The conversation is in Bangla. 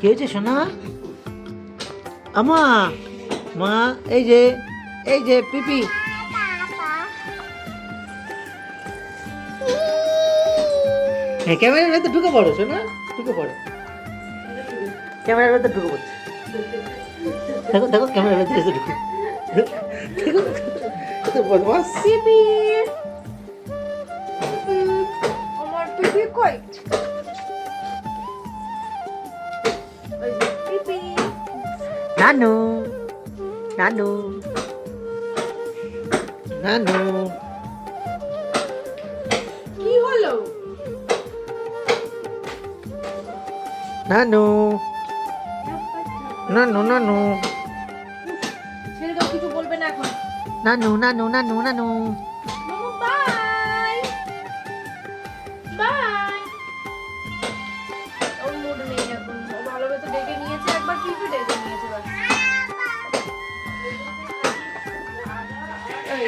কি হয়েছে সোনা? আমা মা, এই যে পিপি। হ্যাঁ, ক্যামেরার ভেতর ঢুকে পড়ো সোনা, ঢুকে পড়ো, ক্যামেরার ভেতর ঢুকে পড়ছে। দেখো দেখো ক্যামেরার ভেতর এসে ঢুকে, দেখো বদমাস। পিপি আমার পিপি কই? ওই যে পিপি। নানু নানু নানু। কি হলো? নানু নানু নানু ছেড়ে দাও, কিছু বলবে না এখন। নানু নানু নানু নানু। মামু বাই বাই। ওর মুড নেই এখন, ও ভালোভাবে ডেকে নিয়েছে একবার, পিপি ডেকে নিয়েছে বাস। এই